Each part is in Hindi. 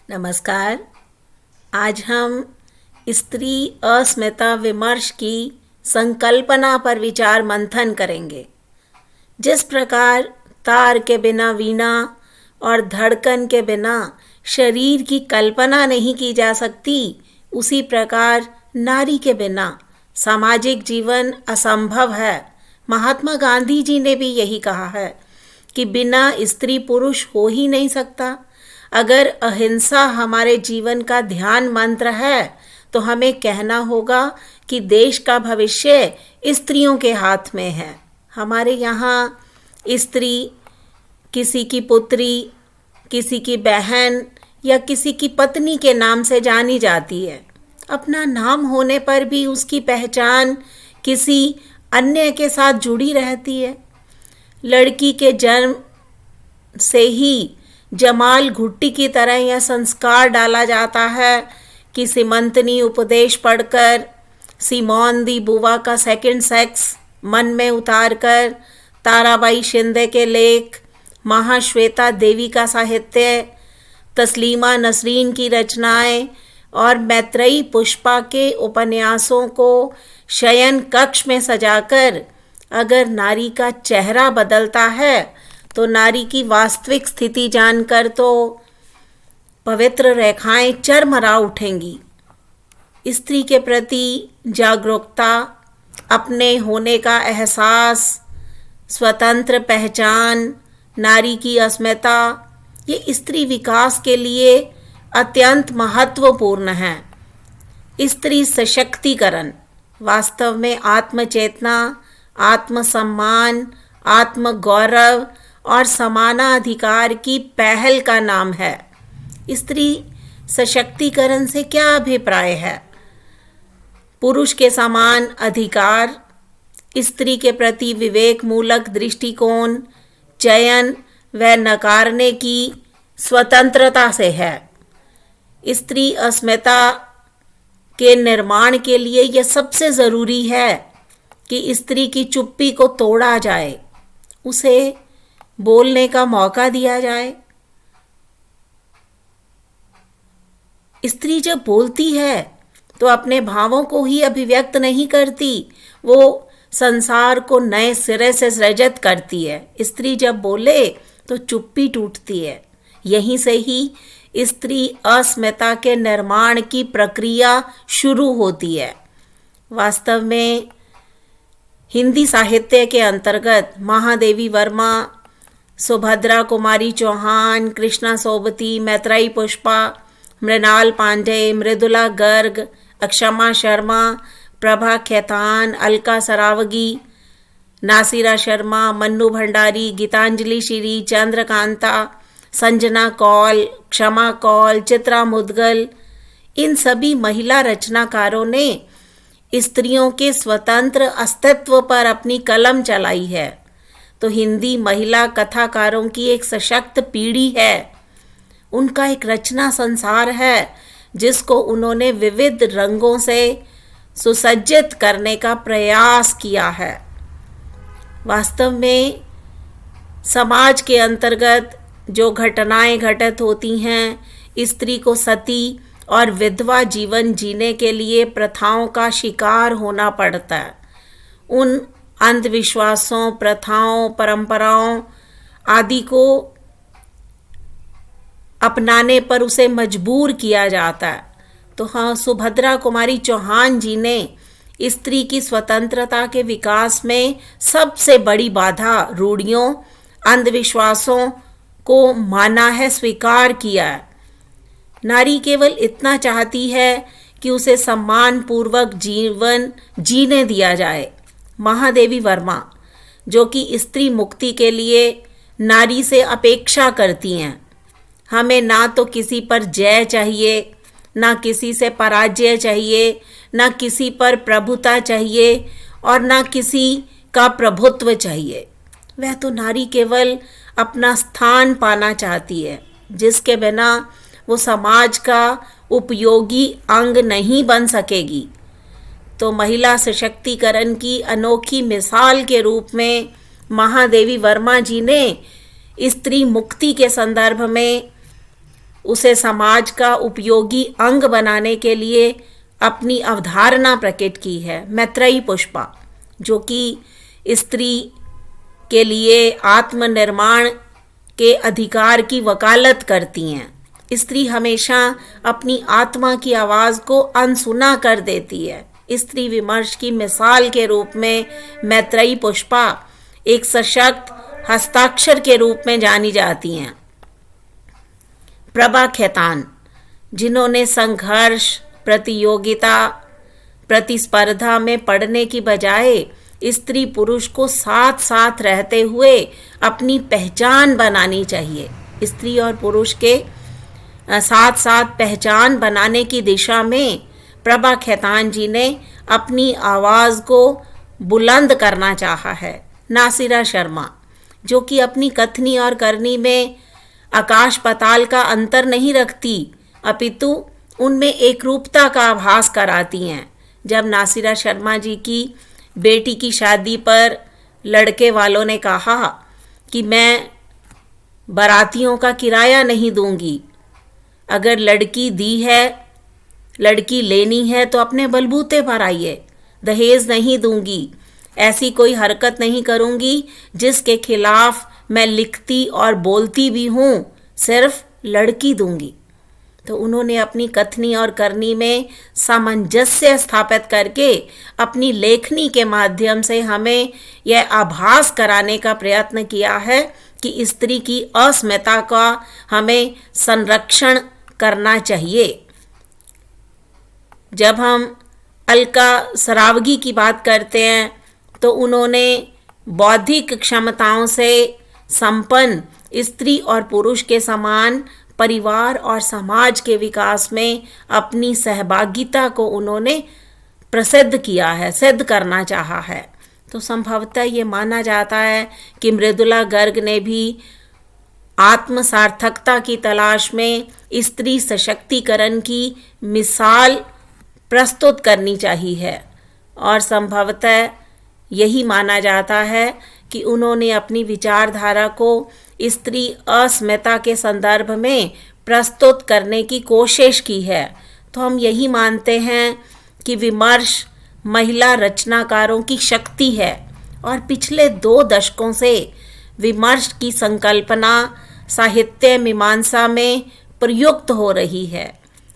नमस्कार। आज हम स्त्री अस्मिता विमर्श की संकल्पना पर विचार मंथन करेंगे। जिस प्रकार तार के बिना वीणा और धड़कन के बिना शरीर की कल्पना नहीं की जा सकती, उसी प्रकार नारी के बिना सामाजिक जीवन असंभव है। महात्मा गांधी जी ने भी यही कहा है कि बिना स्त्री पुरुष हो ही नहीं सकता। अगर अहिंसा हमारे जीवन का ध्यान मंत्र है तो हमें कहना होगा कि देश का भविष्य स्त्रियों के हाथ में है। हमारे यहाँ स्त्री किसी की पुत्री, किसी की बहन या किसी की पत्नी के नाम से जानी जाती है। अपना नाम होने पर भी उसकी पहचान किसी अन्य के साथ जुड़ी रहती है। लड़की के जन्म से ही जमाल घुट्टी की तरह यह संस्कार डाला जाता है कि सीमंतनी उपदेश पढ़कर सिमोन दी बुवा का सेकंड सेक्स मन में उतारकर ताराबाई शिंदे के लेख, महाश्वेता देवी का साहित्य, तस्लीमा नसरीन की रचनाएं और मैत्रेयी पुष्पा के उपन्यासों को शयन कक्ष में सजाकर अगर नारी का चेहरा बदलता है तो नारी की वास्तविक स्थिति जानकर तो पवित्र रेखाएं चरमरा उठेंगी। स्त्री के प्रति जागरूकता, अपने होने का एहसास, स्वतंत्र पहचान, नारी की अस्मिता, ये स्त्री विकास के लिए अत्यंत महत्वपूर्ण है। स्त्री सशक्तिकरण वास्तव में आत्मचेतना, आत्मसम्मान, आत्मगौरव और समानाधिकार की पहल का नाम है। स्त्री सशक्तिकरण से क्या अभिप्राय है? पुरुष के समान अधिकार, स्त्री के प्रति विवेक मूलक दृष्टिकोण, चयन व नकारने की स्वतंत्रता से है। स्त्री अस्मिता के निर्माण के लिए यह सबसे ज़रूरी है कि स्त्री की चुप्पी को तोड़ा जाए, उसे बोलने का मौका दिया जाए। स्त्री जब बोलती है तो अपने भावों को ही अभिव्यक्त नहीं करती, वो संसार को नए सिरे से सृजित करती है। स्त्री जब बोले तो चुप्पी टूटती है। यहीं से ही स्त्री अस्मिता के निर्माण की प्रक्रिया शुरू होती है। वास्तव में हिंदी साहित्य के अंतर्गत महादेवी वर्मा, सुभद्रा कुमारी चौहान, कृष्णा सोबती, मैत्रेयी पुष्पा, मृणाल पांडे, मृदुला गर्ग, अक्षमा शर्मा, प्रभा खेतान, अलका सरावगी, नासिरा शर्मा, मन्नू भंडारी, गीतांजलि श्री, चंद्रकांता, संजना कौल, क्षमा कौल, चित्रा मुदगल, इन सभी महिला रचनाकारों ने स्त्रियों के स्वतंत्र अस्तित्व पर अपनी कलम चलाई है। तो हिंदी महिला कथाकारों की एक सशक्त पीढ़ी है। उनका एक रचना संसार है जिसको उन्होंने विविध रंगों से सुसज्जित करने का प्रयास किया है। वास्तव में समाज के अंतर्गत जो घटनाएं घटित होती हैं, स्त्री को सती और विधवा जीवन जीने के लिए प्रथाओं का शिकार होना पड़ता है। उन अंधविश्वासों, प्रथाओं, परंपराओं आदि को अपनाने पर उसे मजबूर किया जाता है। तो हाँ, सुभद्रा कुमारी चौहान जी ने स्त्री की स्वतंत्रता के विकास में सबसे बड़ी बाधा रूढ़ियों, अंधविश्वासों को माना है, स्वीकार किया है। नारी केवल इतना चाहती है कि उसे सम्मानपूर्वक जीवन जीने दिया जाए। महादेवी वर्मा, जो कि स्त्री मुक्ति के लिए नारी से अपेक्षा करती हैं, हमें ना तो किसी पर जय चाहिए, ना किसी से पराजय चाहिए, ना किसी पर प्रभुता चाहिए और ना किसी का प्रभुत्व चाहिए। वह तो नारी केवल अपना स्थान पाना चाहती है, जिसके बिना वो समाज का उपयोगी अंग नहीं बन सकेगी। तो महिला सशक्तिकरण की अनोखी मिसाल के रूप में महादेवी वर्मा जी ने स्त्री मुक्ति के संदर्भ में उसे समाज का उपयोगी अंग बनाने के लिए अपनी अवधारणा प्रकट की है। मैत्रेयी पुष्पा, जो कि स्त्री के लिए आत्मनिर्माण के अधिकार की वकालत करती हैं। स्त्री हमेशा अपनी आत्मा की आवाज़ को अनसुना कर देती है। स्त्री विमर्श की मिसाल के रूप में मैत्रेयी पुष्पा एक सशक्त हस्ताक्षर के रूप में जानी जाती हैं। प्रभा खेतान, जिन्होंने संघर्ष, प्रतियोगिता, प्रतिस्पर्धा में पड़ने की बजाय स्त्री पुरुष को साथ साथ रहते हुए अपनी पहचान बनानी चाहिए। स्त्री और पुरुष के साथ साथ पहचान बनाने की दिशा में प्रभा खेतान जी ने अपनी आवाज़ को बुलंद करना चाहा है। नासिरा शर्मा, जो कि अपनी कथनी और करनी में आकाश पाताल का अंतर नहीं रखती, अपितु उनमें एक रूपता का आभास कराती हैं। जब नासिरा शर्मा जी की बेटी की शादी पर लड़के वालों ने कहा कि मैं बारातियों का किराया नहीं दूंगी, अगर लड़की दी है, लड़की लेनी है तो अपने बलबूते पर आइए, दहेज नहीं दूंगी, ऐसी कोई हरकत नहीं करूंगी जिसके खिलाफ मैं लिखती और बोलती भी हूँ, सिर्फ लड़की दूंगी। तो उन्होंने अपनी कथनी और करनी में सामंजस्य स्थापित करके अपनी लेखनी के माध्यम से हमें यह आभास कराने का प्रयत्न किया है कि स्त्री की अस्मिता का हमें संरक्षण करना चाहिए। जब हम अलका सरावगी की बात करते हैं तो उन्होंने बौद्धिक क्षमताओं से संपन्न स्त्री और पुरुष के समान परिवार और समाज के विकास में अपनी सहभागिता को उन्होंने प्रसिद्ध किया है, सिद्ध करना चाहा है। तो संभवतः ये माना जाता है कि मृदुला गर्ग ने भी आत्म सार्थकता की तलाश में स्त्री सशक्तिकरण की मिसाल प्रस्तुत करनी चाहिए है, और संभवतः यही माना जाता है कि उन्होंने अपनी विचारधारा को स्त्री अस्मिता के संदर्भ में प्रस्तुत करने की कोशिश की है। तो हम यही मानते हैं कि विमर्श महिला रचनाकारों की शक्ति है, और पिछले 2 दशकों से विमर्श की संकल्पना साहित्य मीमांसा में प्रयुक्त हो रही है।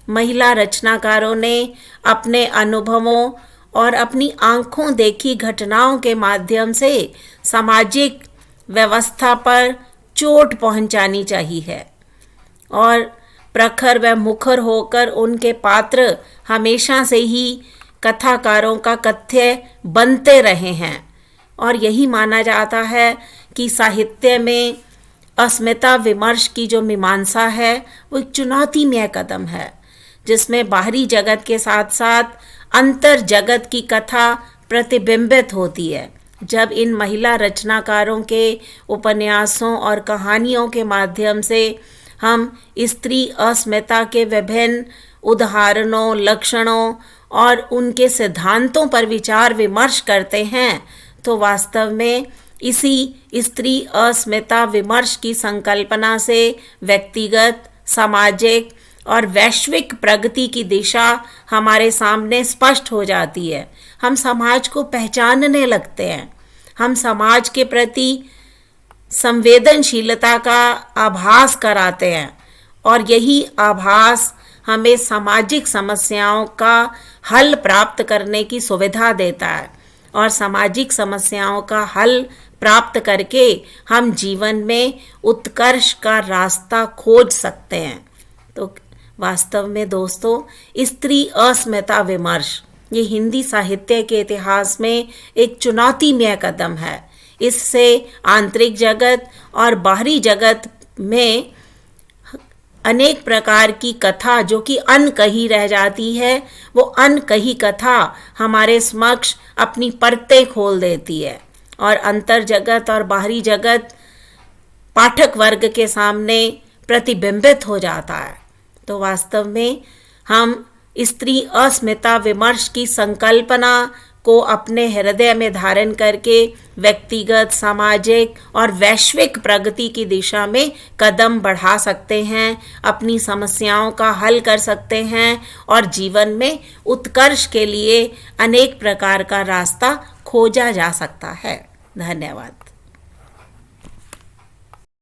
महिला रचनाकारों ने अपने अनुभवों और अपनी आंखों देखी घटनाओं के माध्यम से सामाजिक व्यवस्था पर चोट पहुंचानी चाहिए है, और प्रखर व मुखर होकर उनके पात्र हमेशा से ही कथाकारों का कथ्य बनते रहे हैं। और यही माना जाता है कि साहित्य में अस्मिता विमर्श की जो मीमांसा है वो एक चुनौतीमय कदम है, जिसमें बाहरी जगत के साथ साथ अंतर जगत की कथा प्रतिबिंबित होती है। जब इन महिला रचनाकारों के उपन्यासों और कहानियों के माध्यम से हम स्त्री अस्मिता के विभिन्न उदाहरणों, लक्षणों और उनके सिद्धांतों पर विचार विमर्श करते हैं, तो वास्तव में इसी स्त्री अस्मिता विमर्श की संकल्पना से व्यक्तिगत, सामाजिक और वैश्विक प्रगति की दिशा हमारे सामने स्पष्ट हो जाती है। हम समाज को पहचानने लगते हैं, हम समाज के प्रति संवेदनशीलता का आभास कराते हैं, और यही आभास हमें सामाजिक समस्याओं का हल प्राप्त करने की सुविधा देता है, और सामाजिक समस्याओं का हल प्राप्त करके हम जीवन में उत्कर्ष का रास्ता खोज सकते हैं। तो वास्तव में दोस्तों, स्त्री अस्मिता विमर्श ये हिंदी साहित्य के इतिहास में एक चुनौतीमय कदम है। इससे आंतरिक जगत और बाहरी जगत में अनेक प्रकार की कथा जो कि अनकही रह जाती है, वो अनकही कथा हमारे समक्ष अपनी परतें खोल देती है, और अंतर जगत और बाहरी जगत पाठक वर्ग के सामने प्रतिबिंबित हो जाता है। तो वास्तव में हम स्त्री अस्मिता विमर्श की संकल्पना को अपने हृदय में धारण करके व्यक्तिगत, सामाजिक और वैश्विक प्रगति की दिशा में कदम बढ़ा सकते हैं, अपनी समस्याओं का हल कर सकते हैं और जीवन में उत्कर्ष के लिए अनेक प्रकार का रास्ता खोजा जा सकता है। धन्यवाद।